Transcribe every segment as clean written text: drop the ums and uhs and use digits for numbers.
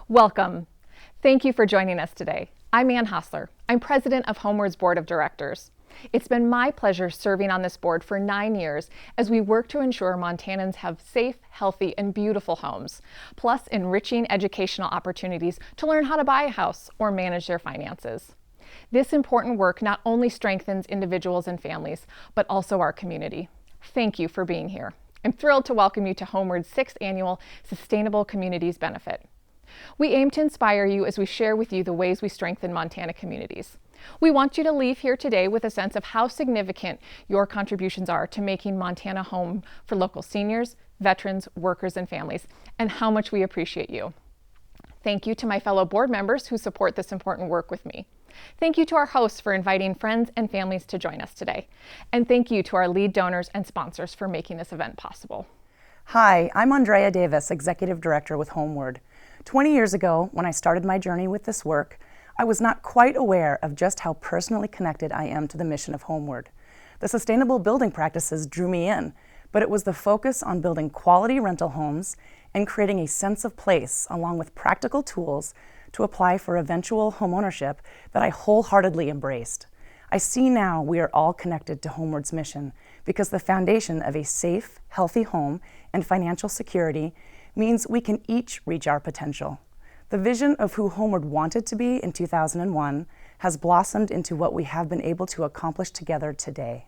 Welcome. Thank you for joining us today. I'm Ann Hostler. I'm president of Homeword's Board of Directors. It's been my pleasure serving on this board for 9 years as we work to ensure Montanans have safe, healthy, and beautiful homes, plus enriching educational opportunities to learn how to buy a house or manage their finances. This important work not only strengthens individuals and families, but also our community. Thank you for being here. I'm thrilled to welcome you to Homeward's 6th annual Sustainable Communities Benefit. We aim to inspire you as we share with you the ways we strengthen Montana communities. We want you to leave here today with a sense of how significant your contributions are to making Montana home for local seniors, veterans, workers, and families, and how much we appreciate you. Thank you to my fellow board members who support this important work with me. Thank you to our hosts for inviting friends and families to join us today. And thank you to our lead donors and sponsors for making this event possible. Hi, I'm Andrea Davis, Executive Director with Homeword. 20 years ago, when I started my journey with this work, I was not quite aware of just how personally connected I am to the mission of Homeword. The sustainable building practices drew me in, but it was the focus on building quality rental homes and creating a sense of place along with practical tools to apply for eventual homeownership that I wholeheartedly embraced. I see now we are all connected to Homeword's mission because the foundation of a safe, healthy home and financial security means we can each reach our potential. The vision of who Homeword wanted to be in 2001 has blossomed into what we have been able to accomplish together today.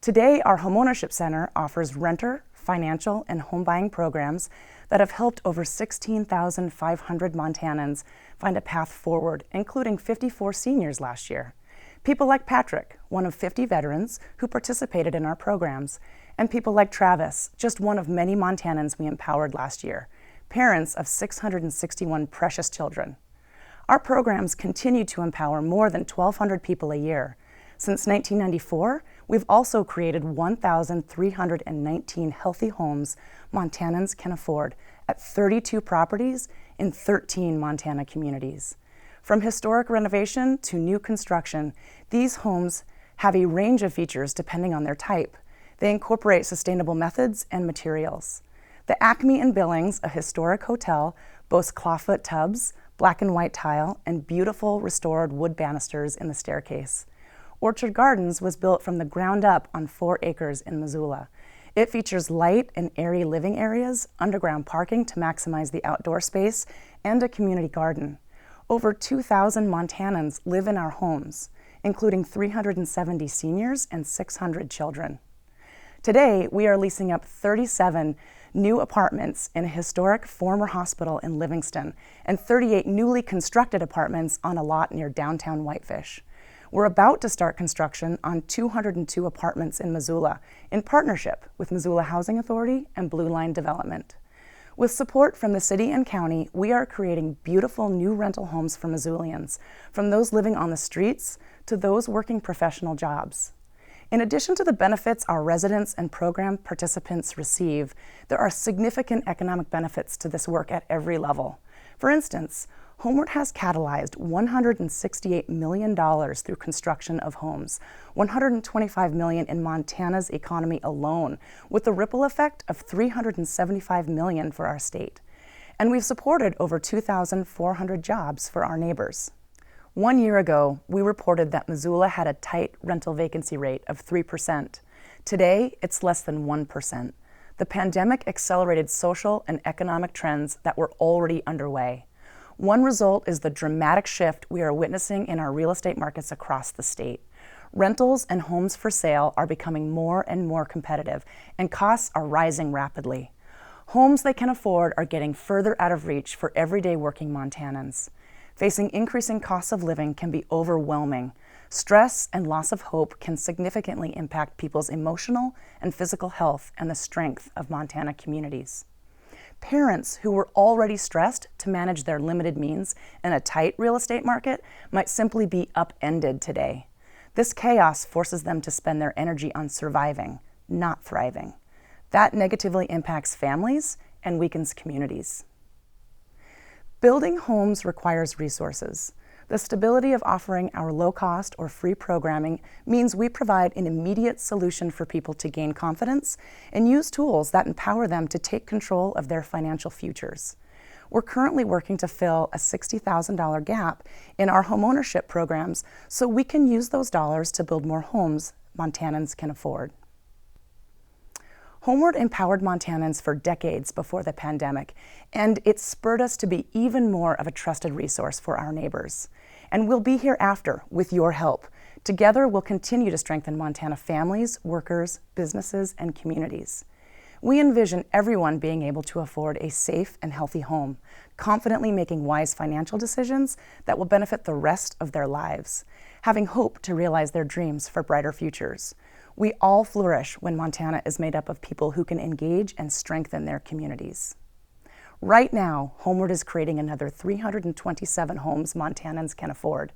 Today, our HomeOwnership Center offers renter, financial, and home buying programs that have helped over 16,500 Montanans find a path forward, including 54 seniors last year. People like Patrick, one of 50 veterans who participated in our programs, and people like Travis, just one of many Montanans we empowered last year, parents of 661 precious children. Our programs continue to empower more than 1,200 people a year. Since 1994, we've also created 1,319 healthy homes Montanans can afford at 32 properties in 13 Montana communities. From historic renovation to new construction, these homes have a range of features depending on their type. They incorporate sustainable methods and materials. The Acme in Billings, a historic hotel, boasts clawfoot tubs, black and white tile, and beautiful restored wood banisters in the staircase. Orchard Gardens was built from the ground up on 4 acres in Missoula. It features light and airy living areas, underground parking to maximize the outdoor space, and a community garden. Over 2,000 Montanans live in our homes, including 370 seniors and 600 children. Today, we are leasing up 37 new apartments in a historic former hospital in Livingston and 38 newly constructed apartments on a lot near downtown Whitefish. We're about to start construction on 202 apartments in Missoula in partnership with Missoula Housing Authority and Blue Line Development. With support from the city and county, we are creating beautiful new rental homes for Missoulians, from those living on the streets to those working professional jobs. In addition to the benefits our residents and program participants receive, there are significant economic benefits to this work at every level. For instance, Homeword has catalyzed $168 million through construction of homes, $125 million in Montana's economy alone, with the ripple effect of $375 million for our state. And we've supported over 2,400 jobs for our neighbors. 1 year ago, we reported that Missoula had a tight rental vacancy rate of 3%. Today, it's less than 1%. The pandemic accelerated social and economic trends that were already underway. One result is the dramatic shift we are witnessing in our real estate markets across the state. Rentals and homes for sale are becoming more and more competitive, and costs are rising rapidly. Homes they can afford are getting further out of reach for everyday working Montanans. Facing increasing costs of living can be overwhelming. Stress and loss of hope can significantly impact people's emotional and physical health and the strength of Montana communities. Parents who were already stressed to manage their limited means in a tight real estate market might simply be upended today. This chaos forces them to spend their energy on surviving, not thriving. That negatively impacts families and weakens communities. Building homes requires resources. The stability of offering our low-cost or free programming means we provide an immediate solution for people to gain confidence and use tools that empower them to take control of their financial futures. We're currently working to fill a $60,000 gap in our homeownership programs so we can use those dollars to build more homes Montanans can afford. Homeword empowered Montanans for decades before the pandemic, and it spurred us to be even more of a trusted resource for our neighbors. And we'll be here after with your help. Together, we'll continue to strengthen Montana families, workers, businesses, and communities. We envision everyone being able to afford a safe and healthy home, confidently making wise financial decisions that will benefit the rest of their lives, having hope to realize their dreams for brighter futures. We all flourish when Montana is made up of people who can engage and strengthen their communities. Right now, Homeward is creating another 327 homes Montanans can afford.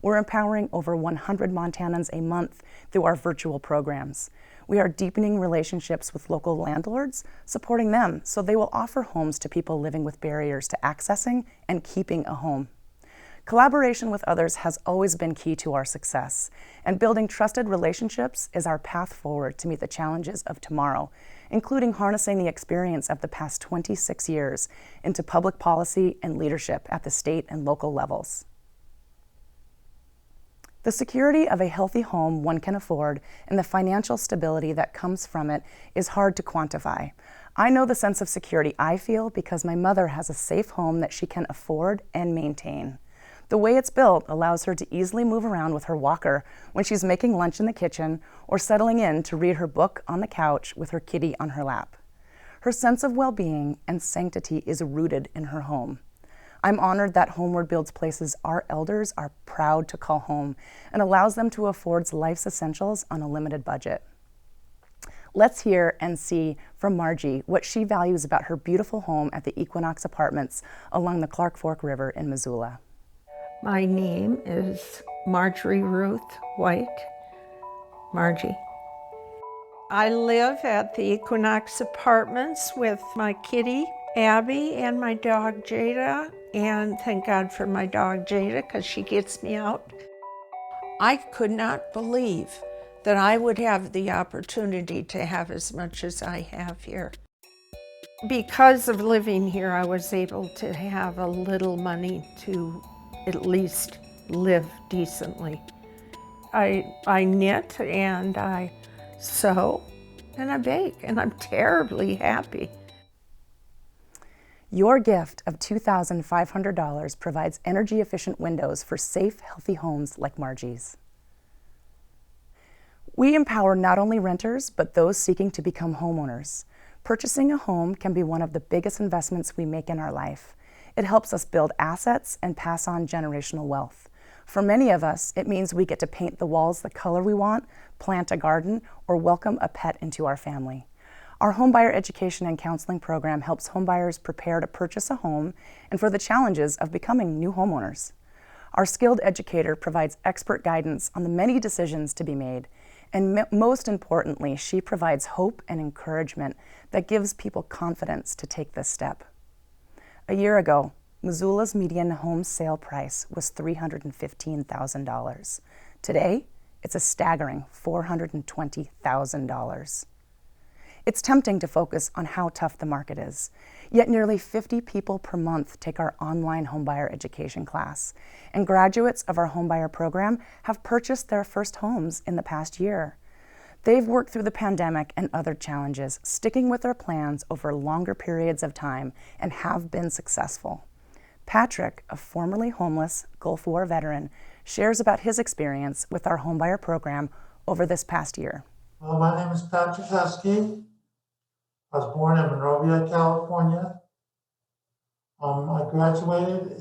We're empowering over 100 Montanans a month through our virtual programs. We are deepening relationships with local landlords, supporting them so they will offer homes to people living with barriers to accessing and keeping a home. Collaboration with others has always been key to our success, and building trusted relationships is our path forward to meet the challenges of tomorrow, including harnessing the experience of the past 26 years into public policy and leadership at the state and local levels. The security of a healthy home one can afford and the financial stability that comes from it is hard to quantify. I know the sense of security I feel because my mother has a safe home that she can afford and maintain. The way it's built allows her to easily move around with her walker when she's making lunch in the kitchen or settling in to read her book on the couch with her kitty on her lap. Her sense of well-being and sanctity is rooted in her home. I'm honored that Homeward builds places our elders are proud to call home and allows them to afford life's essentials on a limited budget. Let's hear and see from Margie what she values about her beautiful home at the Equinox Apartments along the Clark Fork River in Missoula. My name is Marjorie Ruth White. Margie. I live at the Equinox Apartments with my kitty, Abby, and my dog, Jada. And thank God for my dog, Jada, because she gets me out. I could not believe that I would have the opportunity to have as much as I have here. Because of living here, I was able to have a little money to at least live decently. I knit and I sew and I bake, and I'm terribly happy. Your gift of $2,500 provides energy-efficient windows for safe, healthy homes like Margie's. We empower not only renters, but those seeking to become homeowners. Purchasing a home can be one of the biggest investments we make in our life. It helps us build assets and pass on generational wealth. For many of us, it means we get to paint the walls the color we want, plant a garden, or welcome a pet into our family. Our homebuyer education and counseling program helps homebuyers prepare to purchase a home and for the challenges of becoming new homeowners. Our skilled educator provides expert guidance on the many decisions to be made, and most importantly, she provides hope and encouragement that gives people confidence to take this step. A year ago, Missoula's median home sale price was $315,000. Today, it's a staggering $420,000. It's tempting to focus on how tough the market is, yet nearly 50 people per month take our online homebuyer education class, and graduates of our homebuyer program have purchased their first homes in the past year. They've worked through the pandemic and other challenges, sticking with their plans over longer periods of time, and have been successful. Patrick, a formerly homeless Gulf War veteran, shares about his experience with our homebuyer program over this past year. Well, my name is Patrick Husky. I was born in Monrovia, California. I graduated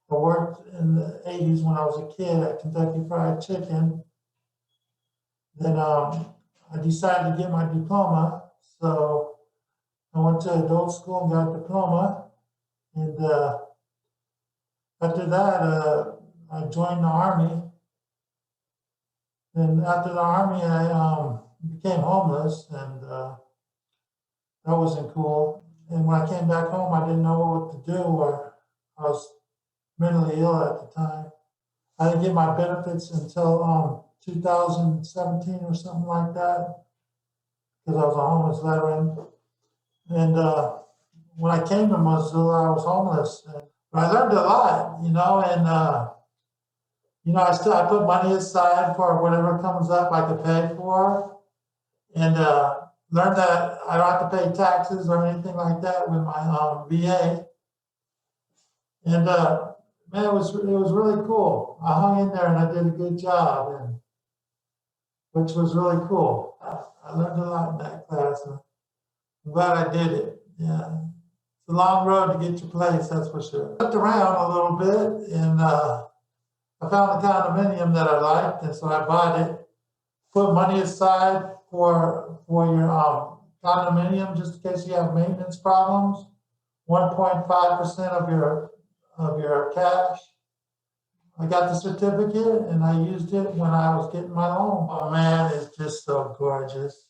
I worked in the 80s when I was a kid at Kentucky Fried Chicken. Then I decided to get my diploma, so I went to adult school and got a diploma. And after that, I joined the Army. Then after the Army, I became homeless, and that wasn't cool. And when I came back home, I didn't know what to do, or I was mentally ill at the time. I didn't get my benefits until 2017 or something like that, because I was a homeless veteran. And when I came to Missoula, I was homeless. But I learned a lot, and I put money aside for whatever comes up I could pay for, and learned that I don't have to pay taxes or anything like that with my VA. And man, it was really cool. I hung in there and I did a good job, and which was really cool. I learned a lot in that class, and I'm glad I did it. Yeah, it's a long road to get your place, that's for sure. I looked around a little bit, and I found a condominium that I liked, and so I bought it. Put money aside for your condominium just in case you have maintenance problems. 1.5% of your cash. I got the certificate and I used it when I was getting my loan. Oh man, it's just so gorgeous.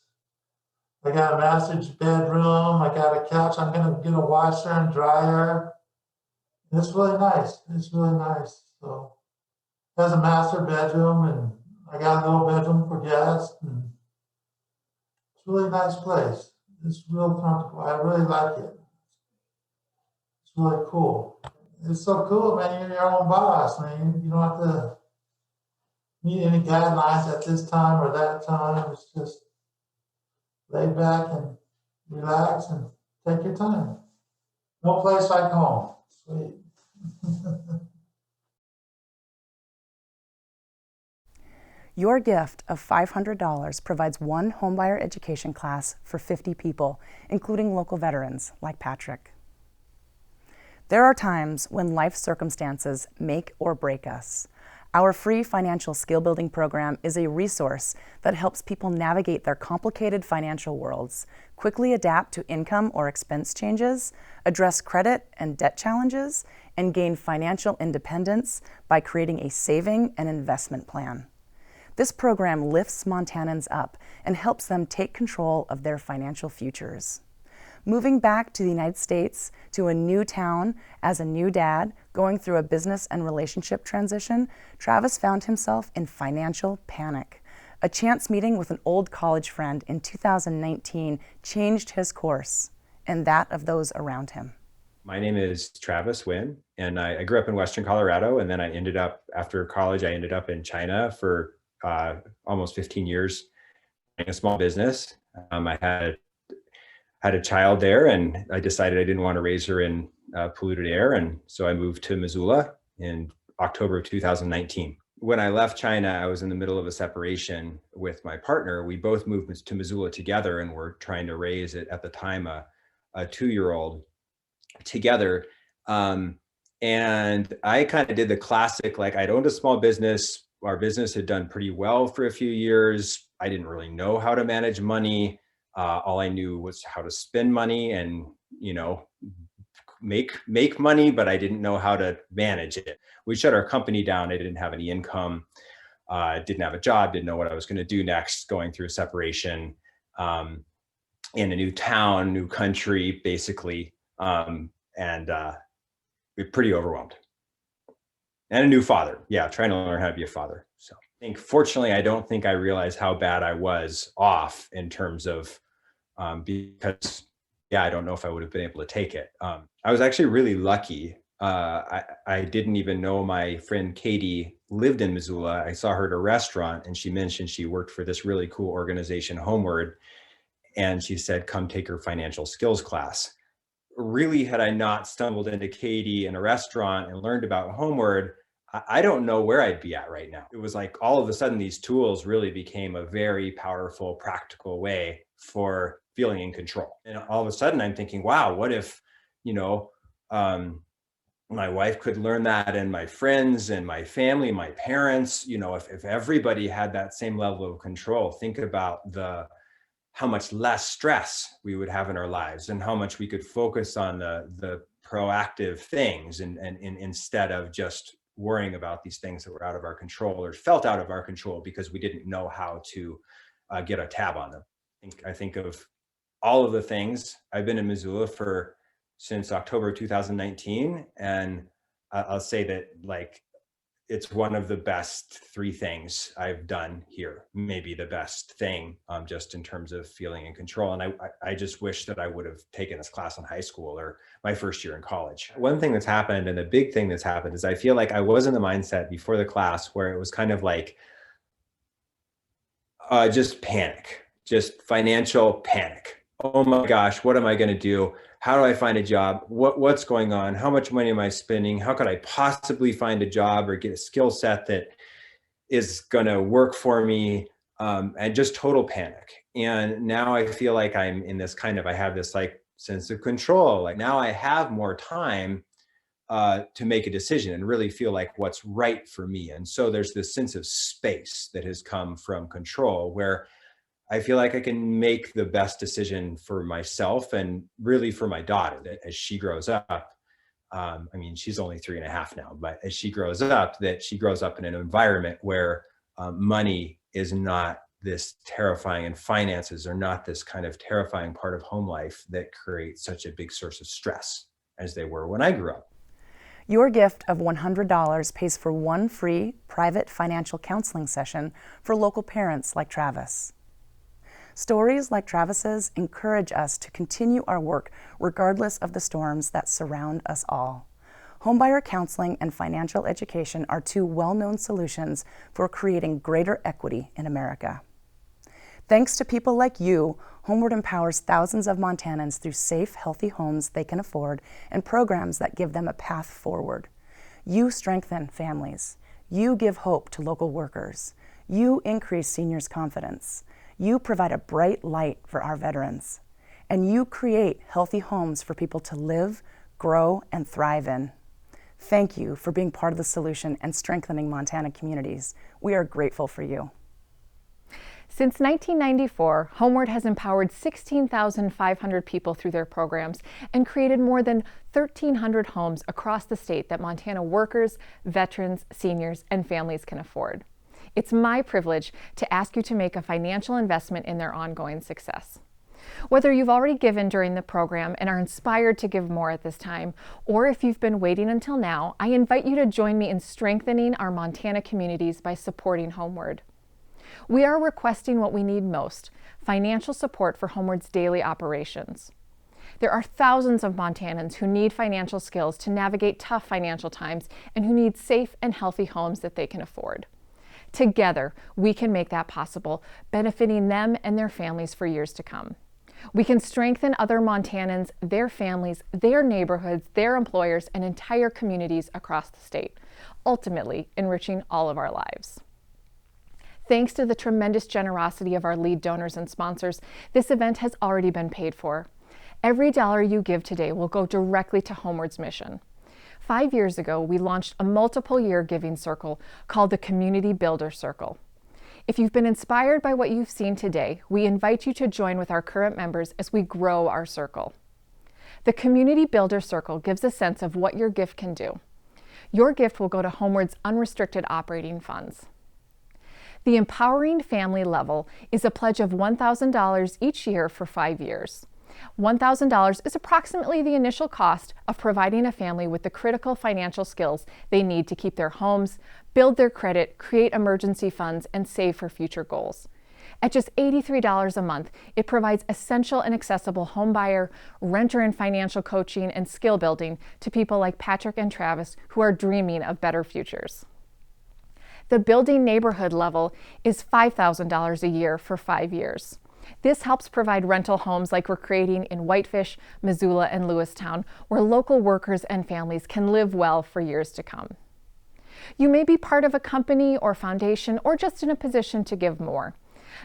I got a master bedroom. I got a couch. I'm gonna get a washer and dryer. It's really nice. It's really nice. So it has a master bedroom, and I got a little bedroom for guests. And it's a really nice place. It's real comfortable. I really like it. It's really cool. It's so cool, man. You're your own boss, man. You don't have to meet any guidelines at this time or that time. It's just lay back and relax and take your time. No place like home. Sweet. Your gift of $500 provides one homebuyer education class for 50 people, including local veterans like Patrick. There are times when life circumstances make or break us. Our free financial skill building program is a resource that helps people navigate their complicated financial worlds, quickly adapt to income or expense changes, address credit and debt challenges, and gain financial independence by creating a saving and investment plan. This program lifts Montanans up and helps them take control of their financial futures. Moving back to the United States, to a new town, as a new dad, going through a business and relationship transition, Travis found himself in financial panic. A chance meeting with an old college friend in 2019 changed his course and that of those around him. My name is Travis Nguyen, and I grew up in Western Colorado, and then after college, I ended up in China for almost 15 years in a small business. I had a child there, and I decided I didn't want to raise her in polluted air, and so I moved to Missoula in October of 2019. When I left China, I was in the middle of a separation with my partner. We both moved to Missoula together, and we're trying to raise it at the time a 2-year-old together. And I kind of did the classic, like I'd owned a small business. Our business had done pretty well for a few years. I didn't really know how to manage money. All I knew was how to spend money and, make money, but I didn't know how to manage it. We shut our company down. I didn't have any income, didn't have a job, didn't know what I was going to do next, going through a separation, in a new town, new country, basically. And we're pretty overwhelmed. And a new father. Yeah, trying to learn how to be a father. So I think, fortunately, I don't think I realized how bad I was off in terms of, because, I don't know if I would have been able to take it. I was actually really lucky. I didn't even know my friend Katie lived in Missoula. I saw her at a restaurant, and she mentioned she worked for this really cool organization, Homeword. And she said, come take her financial skills class. Really, had I not stumbled into Katie in a restaurant and learned about Homeword, I don't know where I'd be at right now. It was like all of a sudden these tools really became a very powerful, practical way for feeling in control. And all of a sudden I'm thinking, wow, what if, my wife could learn that, and my friends and my family, my parents, if everybody had that same level of control. Think about how much less stress we would have in our lives, and how much we could focus on the proactive things and instead of just worrying about these things that were out of our control or felt out of our control because we didn't know how to get a tab on them. I think of all of the things. I've been in Missoula since October 2019, and I'll say that, like, it's one of the best 3 things I've done here, maybe the best thing, just in terms of feeling in control. And I just wish that I would have taken this class in high school or my first year in college. One thing that's happened, and the big thing that's happened, is I feel like I was in the mindset before the class where it was kind of like just panic, just financial panic. Oh my gosh, what am I going to do? How do I find a job? What's going on? How much money am I spending? How could I possibly find a job or get a skill set that is going to work for me? And just total panic. And now I feel like I'm in this kind of, I have this like sense of control. Like now I have more time to make a decision and really feel like what's right for me. And so there's this sense of space that has come from control where I feel like I can make the best decision for myself and really for my daughter, that as she grows up, I mean, she's only 3.5 now, but as she grows up, that she grows up in an environment where money is not this terrifying, and finances are not this kind of terrifying part of home life that creates such a big source of stress as they were when I grew up. Your gift of $100 pays for one free private financial counseling session for local parents like Travis. Stories like Travis's encourage us to continue our work regardless of the storms that surround us all. Homebuyer counseling and financial education are 2 well-known solutions for creating greater equity in America. Thanks to people like you, Homeword empowers thousands of Montanans through safe, healthy homes they can afford and programs that give them a path forward. You strengthen families. You give hope to local workers. You increase seniors' confidence. You provide a bright light for our veterans. And you create healthy homes for people to live, grow, and thrive in. Thank you for being part of the solution and strengthening Montana communities. We are grateful for you. Since 1994, Homeword has empowered 16,500 people through their programs and created more than 1,300 homes across the state that Montana workers, veterans, seniors, and families can afford. It's my privilege to ask you to make a financial investment in their ongoing success. Whether you've already given during the program and are inspired to give more at this time, or if you've been waiting until now, I invite you to join me in strengthening our Montana communities by supporting Homeword. We are requesting what we need most: financial support for Homeword's daily operations. There are thousands of Montanans who need financial skills to navigate tough financial times and who need safe and healthy homes that they can afford. Together, we can make that possible, benefiting them and their families for years to come. We can strengthen other Montanans, their families, their neighborhoods, their employers, and entire communities across the state, ultimately enriching all of our lives. Thanks to the tremendous generosity of our lead donors and sponsors, this event has already been paid for. Every dollar you give today will go directly to Homeward's mission. 5 years ago, we launched a multiple-year giving circle called the Community Builder Circle. If you've been inspired by what you've seen today, we invite you to join with our current members as we grow our circle. The Community Builder Circle gives a sense of what your gift can do. Your gift will go to Homeward's unrestricted operating funds. The Empowering Family level is a pledge of $1,000 each year for 5 years. $1,000 is approximately the initial cost of providing a family with the critical financial skills they need to keep their homes, build their credit, create emergency funds, and save for future goals. At just $83 a month, it provides essential and accessible home buyer, renter, and financial coaching and skill building to people like Patrick and Travis who are dreaming of better futures. The Building Neighborhood level is $5,000 a year for 5 years. This helps provide rental homes like we're creating in Whitefish, Missoula, and Lewistown, where local workers and families can live well for years to come. You may be part of a company or foundation or just in a position to give more.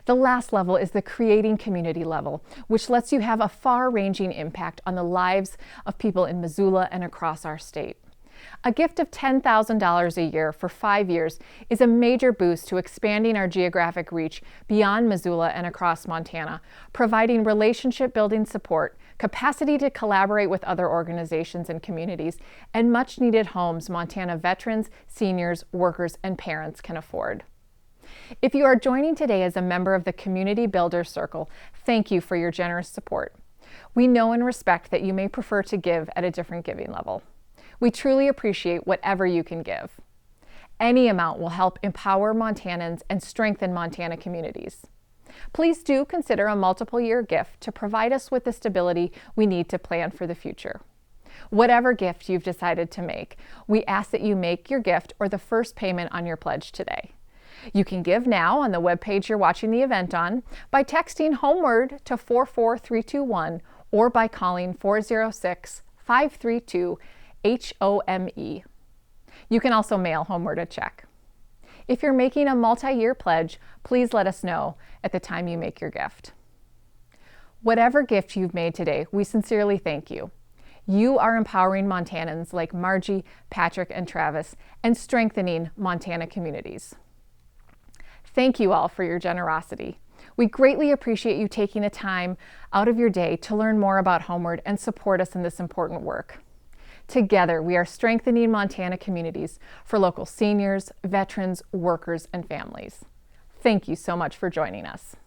The last level is the Creating Community level, which lets you have a far-ranging impact on the lives of people in Missoula and across our state. A gift of $10,000 a year for 5 years is a major boost to expanding our geographic reach beyond Missoula and across Montana, providing relationship-building support, capacity to collaborate with other organizations and communities, and much-needed homes Montana veterans, seniors, workers, and parents can afford. If you are joining today as a member of the Community Builder Circle, thank you for your generous support. We know and respect that you may prefer to give at a different giving level. We truly appreciate whatever you can give. Any amount will help empower Montanans and strengthen Montana communities. Please do consider a multiple-year gift to provide us with the stability we need to plan for the future. Whatever gift you've decided to make, we ask that you make your gift or the first payment on your pledge today. You can give now on the webpage you're watching the event on, by texting Homeword to 44321, or by calling 406-532-HOME. You can also mail Homeword a check. If you're making a multi-year pledge, please let us know at the time you make your gift. Whatever gift you've made today, we sincerely thank you. You are empowering Montanans like Margie, Patrick, and Travis, and strengthening Montana communities. Thank you all for your generosity. We greatly appreciate you taking the time out of your day to learn more about Homeword and support us in this important work. Together, we are strengthening Montana communities for local seniors, veterans, workers, and families. Thank you so much for joining us.